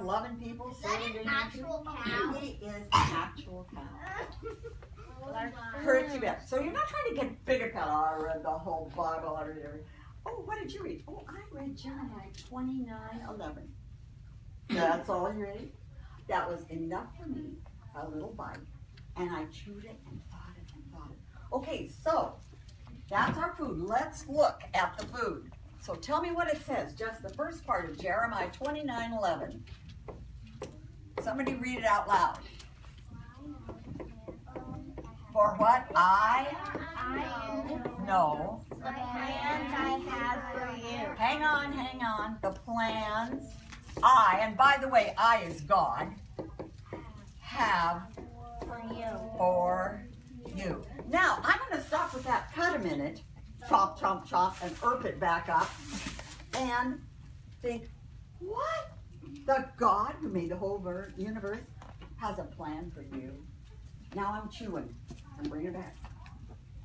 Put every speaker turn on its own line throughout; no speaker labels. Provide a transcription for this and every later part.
loving people.
Is that an actual cow?
He is an actual cow. Pretty bad. So you're not trying to get bigger cow. I read the whole Bible. I read everything. Oh, what did you read? Oh, I read Jeremiah 29:11. That's all you read? That was enough for me. A little bite. And I chewed it and thought it and thought it. Okay, so that's our food. Let's look at the food. So tell me what it says. Just the first part of Jeremiah 29:11. Somebody read it out loud. For what I know.
The plans I have for you.
Hang on. The plans and by the way, I is God, have for you. Now, I'm going to stop with that cut a minute, chop, chop, chop, and erp it back up, and think, what? The God who made the whole universe has a plan for you. Now I'm chewing and bring it back.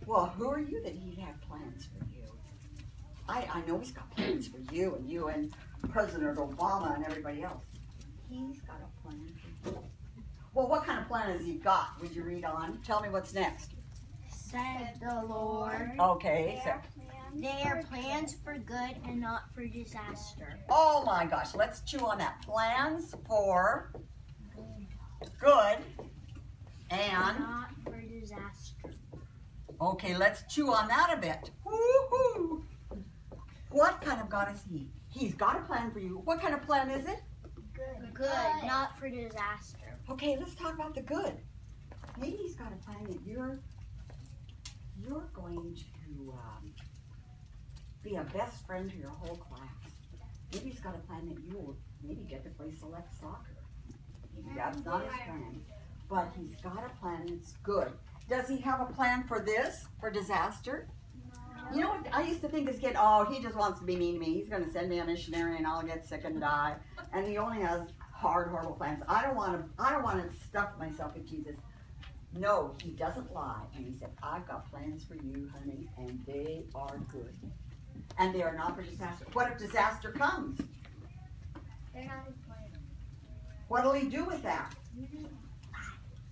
Well, who are you that he'd have plans for you? I know he's got plans for you and President Obama and everybody else. He's got a plan for you. Well, what kind of plan has he got? Would you read on? Tell me what's next.
Said the Lord.
Okay.
They are plans for good and not for disaster.
Oh my gosh, let's chew on that. Plans for good and
not for disaster.
Okay, let's chew on that a bit. Woo-hoo. What kind of God is he? He's got a plan for you. What kind of plan is it?
Good, not for disaster.
Okay, let's talk about the good. Maybe he's got a plan that you're going to be a best friend to your whole class. Maybe he's got a plan that you will maybe get to play select soccer. Maybe that's not his plan. But he's got a plan that's good. Does he have a plan for this, for disaster? No. You know what I used to think as a kid, oh, he just wants to be mean to me. He's going to send me a missionary and I'll get sick and die. And he only has hard, horrible plans. I don't want to stuff myself with Jesus. No, he doesn't lie. And he said, I've got plans for you, honey, and they are good. And they are not for disaster. What if disaster comes?
They're not his plan.
What'll he do with that?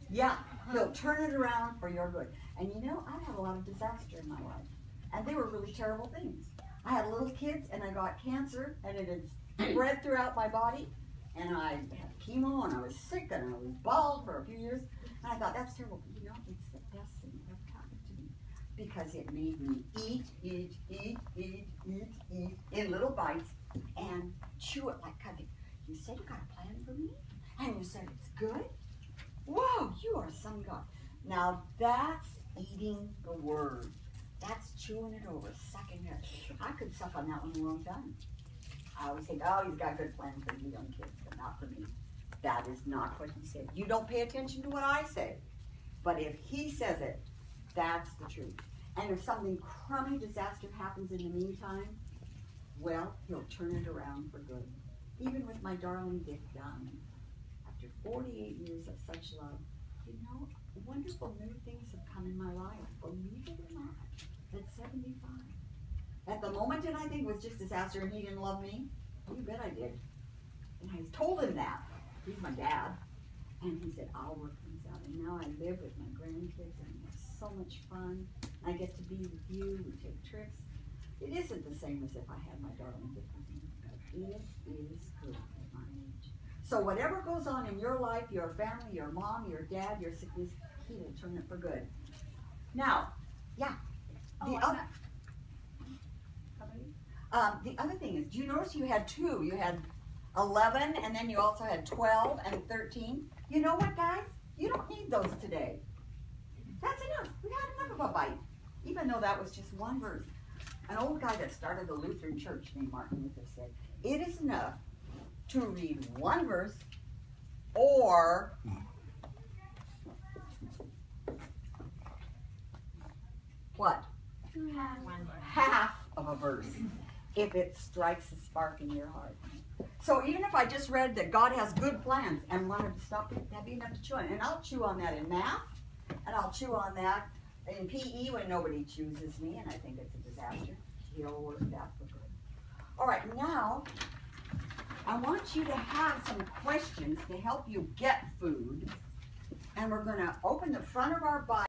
Yeah, he'll turn it around for your good. And you know, I've had a lot of disaster in my life. And they were really terrible things. I had little kids and I got cancer and it had spread throughout my body. And I had chemo and I was sick and I was bald for a few years. And I thought, that's terrible. But you know, it's the best thing that ever happened to me. Because it made me eat in little bites and chew it like cutting. You said you got a plan for me? And you said it's good? Whoa, you are some God. Now that's eating the word. That's chewing it over, sucking it. I could suck on that one a long time. I always think, oh, he's got a good plan for you young kids, but not for me. That is not what he said. You don't pay attention to what I say. But if he says it, that's the truth. And if something crummy disaster happens in the meantime, well, he'll turn it around for good. Even with my darling Dick dying, after 48 years of such love, you know, wonderful new things have come in my life. Believe it or not, at 75. At the moment, did I think it was just disaster and he didn't love me? You bet I did. And I told him that. He's my dad. And he said, I'll work things out. And now I live with my grandkids and we have so much fun. I get to be with you. We take trips. It isn't the same as if I had my darling Dick with me, but it is good at my age. So whatever goes on in your life, your family, your mom, your dad, your sickness, he will turn it for good. Now, yeah. The other thing is, do you notice you had two? You had 11, and then you also had 12 and 13. You know what, guys? You don't need those today. That's enough. We had enough of a bite, even though that was just one verse. An old guy that started the Lutheran Church named Martin Luther said, it is enough to read one verse or what? Half of a verse if it strikes a spark in your heart. So even if I just read that God has good plans and wanted to stop it, that'd be enough to chew on. And I'll chew on that in math, and I'll chew on that in PE when nobody chooses me, and I think it's a disaster. He'll work that for good. All right, now I want you to have some questions to help you get food. And we're going to open the front of our Bible.